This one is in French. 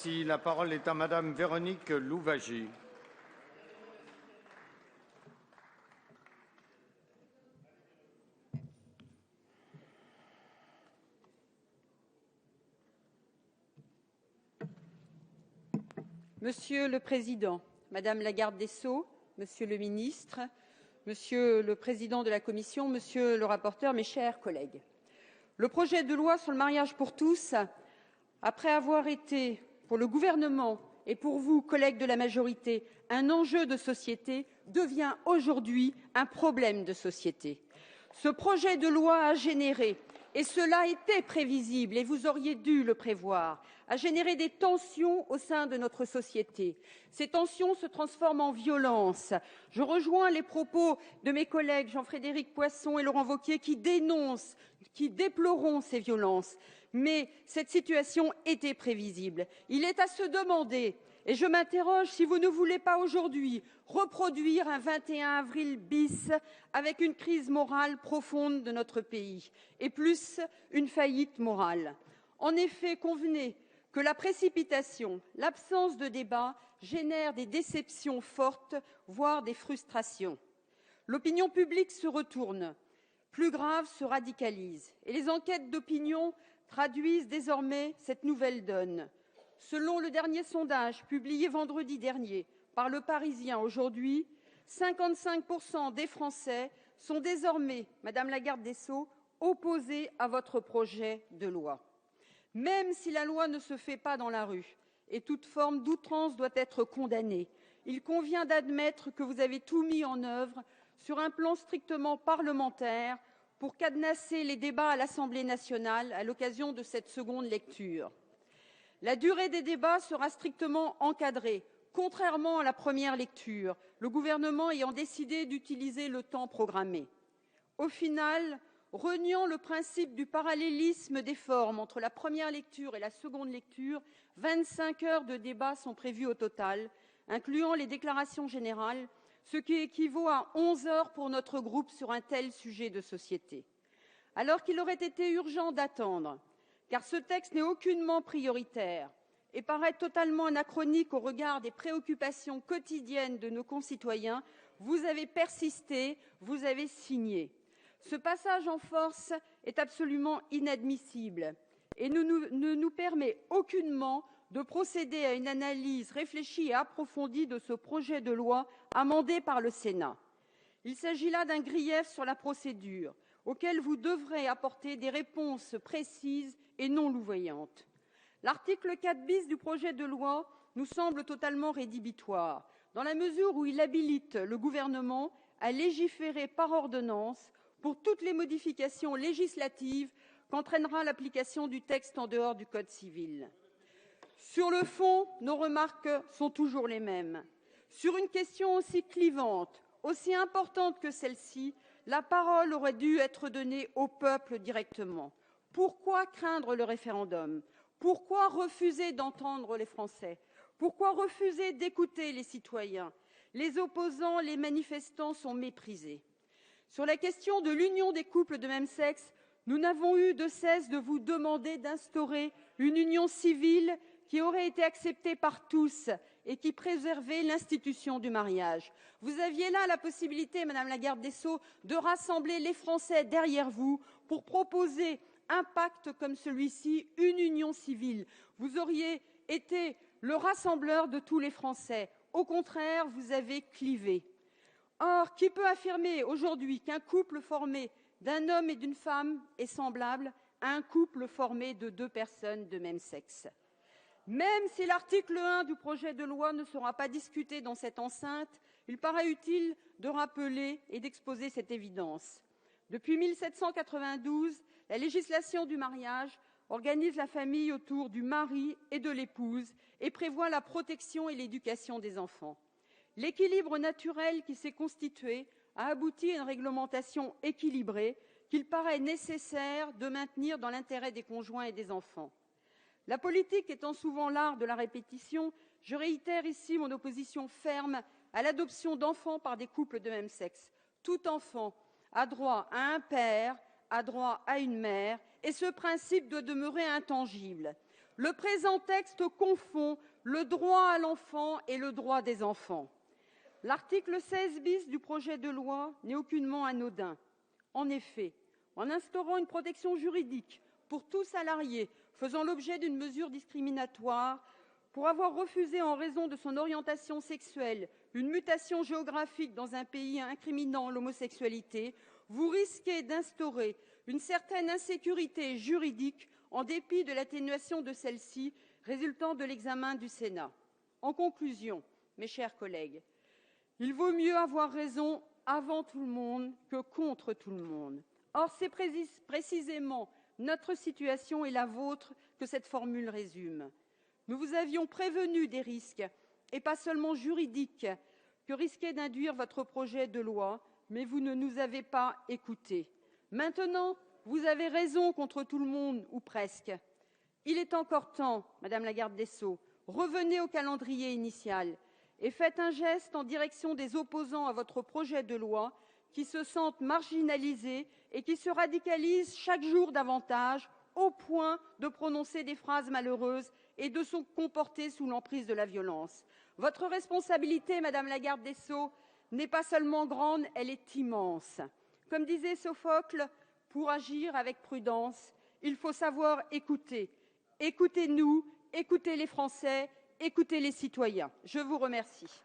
Si la parole est à Madame Véronique Louwagie. Monsieur le Président, Madame la Garde des Sceaux, Monsieur le Ministre, Monsieur le Président de la Commission, Monsieur le rapporteur, mes chers collègues. Le projet de loi sur le mariage pour tous, après avoir été pour le gouvernement et pour vous, collègues de la majorité, un enjeu de société, devient aujourd'hui un problème de société. Ce projet de loi a généré, et cela était prévisible et vous auriez dû le prévoir, a généré des tensions au sein de notre société. Ces tensions se transforment en violence. Je rejoins les propos de mes collègues Jean-Frédéric Poisson et Laurent Wauquiez qui dénoncent, qui déplorons ces violences. Mais cette situation était prévisible. Il est à se demander, et je m'interroge, si vous ne voulez pas aujourd'hui reproduire un 21 avril bis avec une crise morale profonde de notre pays, et plus une faillite morale. En effet, convenez que la précipitation, l'absence de débat génère des déceptions fortes, voire des frustrations. L'opinion publique se retourne, plus grave, se radicalise, et les enquêtes d'opinion traduisent désormais cette nouvelle donne. Selon le dernier sondage publié vendredi dernier par Le Parisien aujourd'hui, 55% des Français sont désormais, Madame la Garde des Sceaux, opposés à votre projet de loi. Même si la loi ne se fait pas dans la rue et toute forme d'outrance doit être condamnée, il convient d'admettre que vous avez tout mis en œuvre sur un plan strictement parlementaire pour cadenasser les débats à l'Assemblée nationale à l'occasion de cette seconde lecture. La durée des débats sera strictement encadrée, contrairement à la première lecture, le gouvernement ayant décidé d'utiliser le temps programmé. Au final, reniant le principe du parallélisme des formes entre la première lecture et la seconde lecture, 25 heures de débat sont prévues au total, incluant les déclarations générales, ce qui équivaut à 11 heures pour notre groupe sur un tel sujet de société. Alors qu'il aurait été urgent d'attendre, car ce texte n'est aucunement prioritaire et paraît totalement anachronique au regard des préoccupations quotidiennes de nos concitoyens, vous avez persisté, vous avez signé. Ce passage en force est absolument inadmissible et ne nous permet aucunement de procéder à une analyse réfléchie et approfondie de ce projet de loi amendé par le Sénat. Il s'agit là d'un grief sur la procédure, auquel vous devrez apporter des réponses précises et non louvoyantes. L'article 4 bis du projet de loi nous semble totalement rédhibitoire, dans la mesure où il habilite le gouvernement à légiférer par ordonnance pour toutes les modifications législatives qu'entraînera l'application du texte en dehors du Code civil. Sur le fond, nos remarques sont toujours les mêmes. Sur une question aussi clivante, aussi importante que celle-ci, la parole aurait dû être donnée au peuple directement. Pourquoi craindre le référendum? Pourquoi refuser d'entendre les Français? Pourquoi refuser d'écouter les citoyens? Les opposants, les manifestants sont méprisés. Sur la question de l'union des couples de même sexe, nous n'avons eu de cesse de vous demander d'instaurer une union civile qui aurait été acceptée par tous et qui préservait l'institution du mariage. Vous aviez là la possibilité, Madame la Garde des Sceaux, de rassembler les Français derrière vous pour proposer un pacte comme celui-ci, une union civile. Vous auriez été le rassembleur de tous les Français. Au contraire, vous avez clivé. Or, qui peut affirmer aujourd'hui qu'un couple formé d'un homme et d'une femme est semblable à un couple formé de deux personnes de même sexe? Même si l'article 1 du projet de loi ne sera pas discuté dans cette enceinte, il paraît utile de rappeler et d'exposer cette évidence. Depuis 1792, la législation du mariage organise la famille autour du mari et de l'épouse et prévoit la protection et l'éducation des enfants. L'équilibre naturel qui s'est constitué a abouti à une réglementation équilibrée qu'il paraît nécessaire de maintenir dans l'intérêt des conjoints et des enfants. La politique étant souvent l'art de la répétition, je réitère ici mon opposition ferme à l'adoption d'enfants par des couples de même sexe. Tout enfant a droit à un père, a droit à une mère, et ce principe doit demeurer intangible. Le présent texte confond le droit à l'enfant et le droit des enfants. L'article 16 bis du projet de loi n'est aucunement anodin. En effet, en instaurant une protection juridique pour tout salarié faisant l'objet d'une mesure discriminatoire, pour avoir refusé en raison de son orientation sexuelle une mutation géographique dans un pays incriminant l'homosexualité, vous risquez d'instaurer une certaine insécurité juridique en dépit de l'atténuation de celle-ci résultant de l'examen du Sénat. En conclusion, mes chers collègues, il vaut mieux avoir raison avant tout le monde que contre tout le monde. Or, c'est précisément notre situation et la vôtre que cette formule résume. Nous vous avions prévenu des risques, et pas seulement juridiques, que risquait d'induire votre projet de loi, mais vous ne nous avez pas écoutés. Maintenant, vous avez raison contre tout le monde, ou presque. Il est encore temps, Madame la garde des Sceaux, revenez au calendrier initial et faites un geste en direction des opposants à votre projet de loi qui se sentent marginalisés et qui se radicalisent chaque jour davantage au point de prononcer des phrases malheureuses et de se comporter sous l'emprise de la violence. Votre responsabilité, Madame la garde des Sceaux, n'est pas seulement grande, elle est immense. Comme disait Sophocle, pour agir avec prudence, il faut savoir écouter. Écoutez-nous, écoutez les Français, écoutez les citoyens. Je vous remercie.